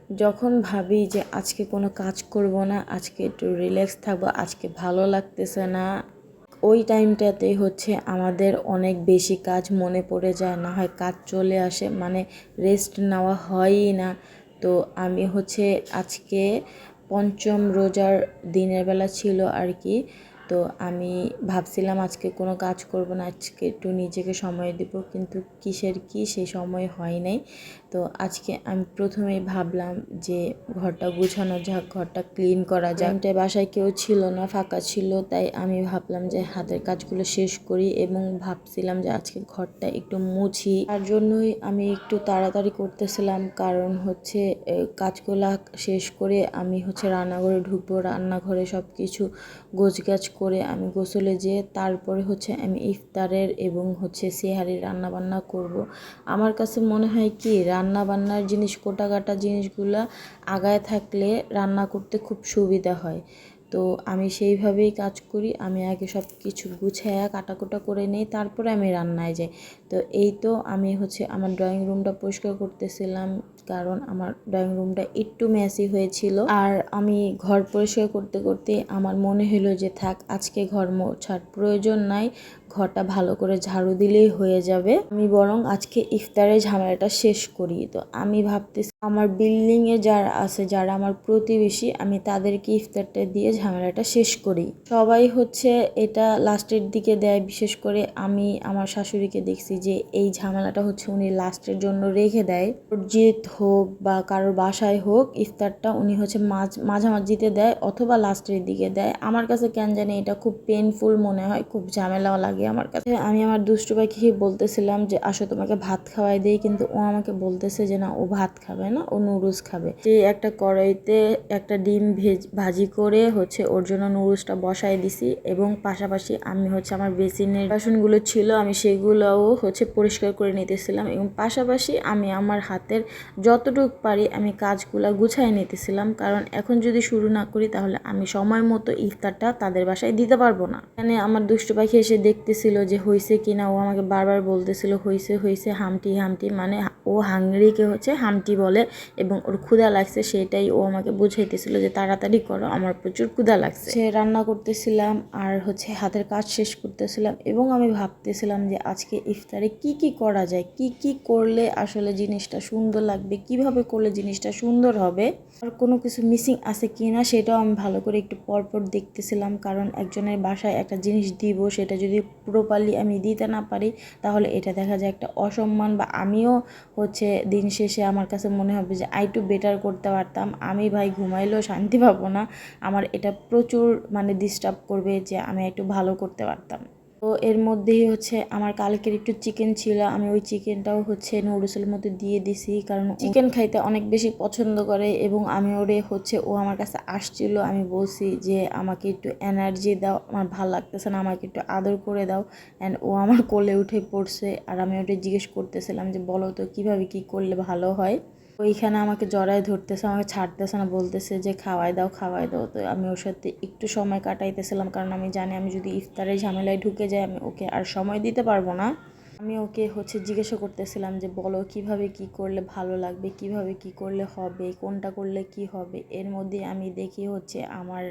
যখন ভাবি যে আজকে কোনো কাজ করব না, আজকে একটু রিল্যাক্স থাকবো, আজকে ভালো লাগতেছে না, ওই টাইমটাতে হচ্ছে আমাদের অনেক বেশি কাজ মনে পড়ে যায়, না হয় কাজ চলে আসে, মানে রেস্ট নেওয়া হয়ই না। তো আমি হচ্ছে আজকে পঞ্চম রোজার দিনের বেলা ছিল আর কি। তো আমি ভাবছিলাম আজকে কোনো কাজ করব না, আজকে একটু নিজেকে সময় দেব, কিন্তু কিসের কি সেই সময় হয় নাই। তো আজকে আমি প্রথমেই ভাবলাম যে ঘরটা গুছানো যাক, ঘরটা ক্লিন করা যাক। বাসায় কেউ ছিল না, ফাঁকা ছিল, তাই আমি ভাবলাম যে হাতের কাজগুলো শেষ করি এবং ভাবছিলাম যে আজকে ঘরটা একটু মুছি। তার জন্যই আমি একটু তাড়াতাড়ি করতেছিলাম, কারণ হচ্ছে কাজগুলা শেষ করে আমি হচ্ছে রান্নাঘরে ঢুকবো, রান্নাঘরে সব কিছু গোছগাছ করে আমি গোসলে যেয়ে তারপরে হচ্ছে আমি ইফতারের এবং হচ্ছে সেহারির রান্নাবান্না করব। আমার কাছে মনে হয় কি, রান্না বান্নার জিনিস, কোটাকাটা জিনিসগুলা আগায় থাকলে রান্না করতে খুব সুবিধা হয়। তো আমি সেইভাবেই কাজ করি, আমি আগে সব কিছু গুছায়া কাটাকুটা করে নিই, তারপরে আমি রান্নায় যাই। তো এই তো আমি হচ্ছে আমার ড্রয়িং রুমটা পরিষ্কার করতেছিলাম, কারণ আমার ড্রয়িং রুমটা একটু মেসি হয়েছিল। আর আমি ঘর পরিষ্কার করতে করতে আমার মনে হলো যে থাক, আজকে ঘর মোছার প্রয়োজন নাই, ঘরটা ভালো করে ঝাড়ু দিলেই হয়ে যাবে, আমি বরং আজকে ইফতারের ঝামেলাটা শেষ করি। তো আমি ভাবতেছি আমার বিল্ডিংয়ে যারা আছে, যারা আমার প্রতিবেশী, আমি তাদেরকে ইফতারটা দিয়ে ঝামেলাটা শেষ করি। সবাই হচ্ছে এটা লাস্টের দিকে দেয়, বিশেষ করে আমি আমার শাশুড়িকে দেখছি যে এই ঝামেলাটা হচ্ছে উনি লাস্টের জন্য রেখে দেয়। মসজিদ হোক বা কারোর বাসায় হোক, ইফতারটা উনি হচ্ছে মাঝামাঝিতে দেয় অথবা লাস্টের দিকে দেয়। আমার কাছে কেন জানি এটা খুব পেইনফুল মনে হয়, খুব ঝামেলাও লাগে আমার কাছে। আমি আমার দুষ্টু পাখিকে বলতেছিলাম যে আসো তোমাকে ভাত খাওয়াই দেই, কিন্তু ও আমাকে বলতেছে যে না, ও ভাত খাবে না, ও নুডলস খাবে। যে একটা কড়াইতে একটা ডিম ভাজি করে হচ্ছে ওর জন্য নুডলসটা বসাই দিছি, এবং পাশাপাশি আমি হচ্ছে আমার বেসিনের বাসনগুলো ছিল আমি সেগুলোও হচ্ছে পরিষ্কার করে নিতেছিলাম, এবং পাশাপাশি আমি আমার হাতের যতটুকু পারি আমি কাজগুলো গুছাই নিতেছিলাম, কারণ এখন যদি শুরু না করি তাহলে আমি সময় মতো ইফতারটা তাদের বাসায় দিতে পারবো না। এখানে আমার দুষ্টু পাখি এসে দেখতেছিল যে হয়েছে কিনা, ও আমাকে বারবার বলতেছিল হয়েছে হয়েছে, হামটি হামটি, মানে ও হাংরিকে হচ্ছে হামটি বলে, এবং ওর ক্ষুধা লাগছে সেটাই ও আমাকে বুঝাইতেছিল যে তাড়াতাড়ি করো, আমার প্রচুর ক্ষুধা লাগছে। সে রান্না করতেছিলাম আর হচ্ছে হাতের কাজ শেষ করতেছিলাম, এবং আমি ভাবতেছিলাম যে আজকে ইফতারে কি কি করা যায়, কি কি করলে আসলে জিনিসটা সুন্দর লাগবে, কিভাবে করলে জিনিসটা সুন্দর হবে, আর কোনো কিছু মিসিং আছে কি না সেটাও আমি ভালো করে একটু পরপর দেখতেছিলাম। কারণ একজনের বাসায় একটা জিনিস দিব, সেটা যদি প্রপারলি আমি দিতে না পারি তাহলে এটা দেখা যায় একটা অসম্মান, বা আমিও হচ্ছে দিন শেষে আমার কাছে মনে হবে যে একটু বেটার করতে পারতাম, আমি ভাই ঘুমাইলেও শান্তি পাবো না, আমার এটা প্রচুর মানে ডিস্টার্ব করবে যে আমি একটু ভালো করতে পারতাম। তো এর মধ্যেই হচ্ছে আমার কালকের একটু চিকেন ছিল, আমি ওই চিকেনটাও হচ্ছে নুডলসের মধ্যে দিয়ে দিছি, কারণ চিকেন খাইতে অনেক বেশি পছন্দ করে, এবং আমি ওরে হচ্ছে ও আমার কাছে আসছিল, আমি বলছি যে আমাকে একটু এনার্জি দাও, আমার ভালো লাগতেছে না, আমাকে একটু আদর করে দাও। অ্যান্ড ও আমার কোলে উঠে পড়ছে, আর আমি ওটা জিজ্ঞেস করতেছিলাম যে বলো তো কীভাবে কী করলে ভালো হয়। ওইখানে আমাকে জড়ায় ধরতেছে, আমাকে ছাড়তেছে না, বলতেছে যে খাওয়াই দাও খাওয়াই দাও। তো আমি ওর সাথে একটু সময় কাটাইতেছিলাম, কারণ আমি জানি আমি যদি ইফতারের ঝামেলায় ঢুকে যাই আমি ওকে আর সময় দিতে পারবো না। আমি ওকে হচ্ছে জিজ্ঞাসা করতেছিলাম যে বলো কিভাবে কি করলে ভালো লাগবে, কিভাবে কি করলে হবে, কোনটা করলে কি হবে। এর মধ্যে আমি দেখি হচ্ছে আমার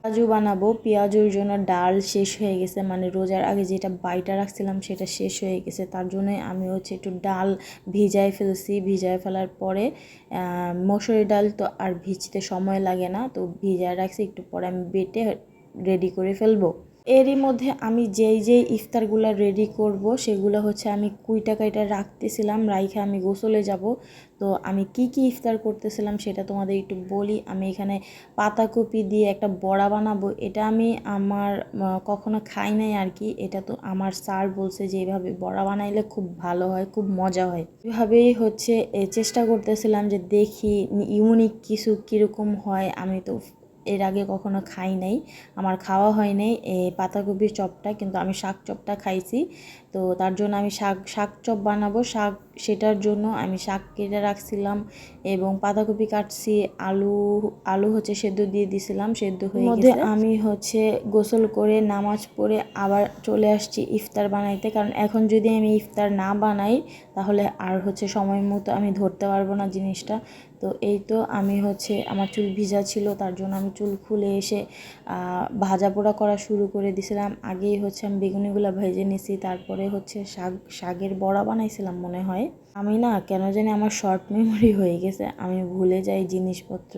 পেঁয়াজু বানাবো, পেঁয়াজুর জন্য ডাল শেষ হয়ে গেছে, মানে রোজার আগে যেটা বাইটা রাখছিলাম সেটা শেষ হয়ে গেছে, তার জন্যই আমি হচ্ছে একটু ডাল ভিজাই ফেলছি। ভিজাই ফেলার পরে মসুরি ডাল তো আর ভিজতে সময় লাগে না, তো ভিজায় রাখছি, একটু পরে আমি বেটে রেডি করে ফেলবো। এরই মধ্যে আমি যেই ইফতারগুলো রেডি করব সেগুলো হচ্ছে আমি কুইটা কাইটা রাখতেছিলাম, রাইখে আমি গোসলে যাব। তো আমি কি কি ইফতার করতেছিলাম সেটা তোমাদের একটু বলি। আমি এখানে পাতাকপি দিয়ে একটা বড়া বানাবো, এটা আমি আমার কখনো খাই নাই আর কি, এটা তো আমার স্যার বলছে যে এইভাবে বড়া বানাইলে খুব ভালো হয়, খুব মজা হয়। এভাবেই হচ্ছে চেষ্টা করতেছিলাম যে দেখি ইউনিক কিছু কীরকম হয়, আমি তো এর আগে কখনো খাই নাই, আমার খাওয়া হয় নাই এই পাতাকপির চপটা, কিন্তু আমি শাক চপটা খাইছি। তো তার জন্য আমি শাক চপ বানাবো। শাক সেটার জন্য আমি শাক কেটে রাখছিলাম এবং বাঁধাকপি কাটছি, আলু হচ্ছে সেদ্ধ দিয়ে দিছিলাম, সেদ্ধ হয়ে গেছে। আমি হচ্ছে গোসল করে নামাজ পড়ে আবার চলে আসছি ইফতার বানাইতে, কারণ এখন যদি আমি ইফতার না বানাই তাহলে আর হচ্ছে সময় মতো আমি ধরতে পারবো না জিনিসটা। তো এই তো আমি হচ্ছে আমার চুল ভিজা ছিল, তার জন্য আমি চুল খুলে এসে ভাজা পোড়া করা শুরু করে দিয়েছিলাম। আগেই হচ্ছে আমি বেগুনিগুলো ভেজে নিছি, তারপরে হচ্ছে শাকের বড়া বানাইছিলাম মনে হয়। আমি না কেন জানি আমার শর্ট মেমোরি হয়ে গেছে, আমি ভুলে যাই জিনিসপত্র,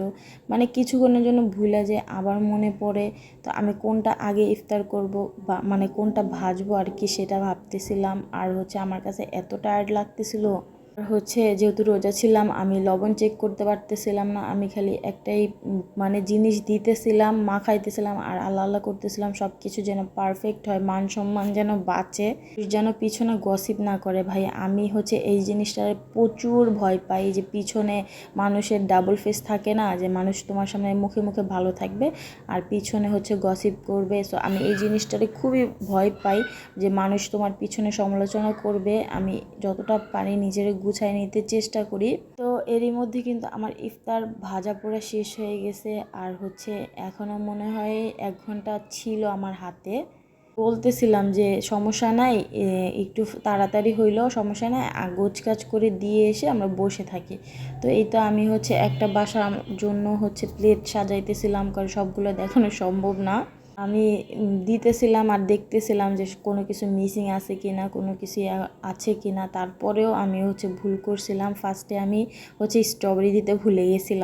মানে কিছুক্ষণের জন্য ভুলে যাই, আবার মনে পড়ে। তো আমি কোনটা আগে ইফতার করব বা মানে কোনটা ভাজবো আর কি সেটা ভাবতেছিলাম। আর হচ্ছে আমার কাছে এত টায়ার্ড লাগতেছিল, হচ্ছে যেহেতু রোজা ছিলাম আমি লবণ চেক করতে পারতেছিলাম না, আমি খালি একটাই মানে জিনিস দিতেছিলাম, খাইতেছিলাম আর আল্লাহ আল্লাহ করতেছিলাম সব কিছু যেন পারফেক্ট হয়, মান সম্মান যেন বাঁচে, যেন পিছনে গসিপ না করে। ভাই আমি হচ্ছে এই জিনিসটার প্রচুর ভয় পাই, যে পিছনে মানুষের ডাবল ফেস থাকে না, যে মানুষ তোমার সামনে মুখে মুখে ভালো থাকবে আর পিছনে হচ্ছে গসিপ করবে। সো আমি এই জিনিসটারে খুবই ভয় পাই, যে মানুষ তোমার পিছনে সমালোচনা করবে। আমি যতটা পারি নিজের গুছায় নিতে চেষ্টা করি। তো এরই মধ্যে কিন্তু আমার ইফতার ভাজা পোড়া শেষ হয়ে গেছে, আর হচ্ছে এখনও মনে হয় 1 ঘন্টা ছিল আমার হাতে। বলতেছিলাম যে সমস্যা নাই, একটু তাড়াতাড়ি হইলেও সমস্যা নাই, গোছ কাজ করে দিয়ে এসে আমরা বসে থাকি। তো এই তো আমি হচ্ছে একটা বাসার জন্য হচ্ছে প্লেট সাজাইতেছিলাম, কারণ সবগুলো দেখানো সম্ভব না। আমি দিতেছিলাম আর দেখতেছিলাম যে কোনো কিছু মিসিং আছে কি না, কোনো কিছু আছে কি না। তারপরেও আমি হচ্ছে ভুল করছিলাম, ফার্স্টে আমি হচ্ছে স্ট্রবেরি দিতে ভুলে গেছিলাম।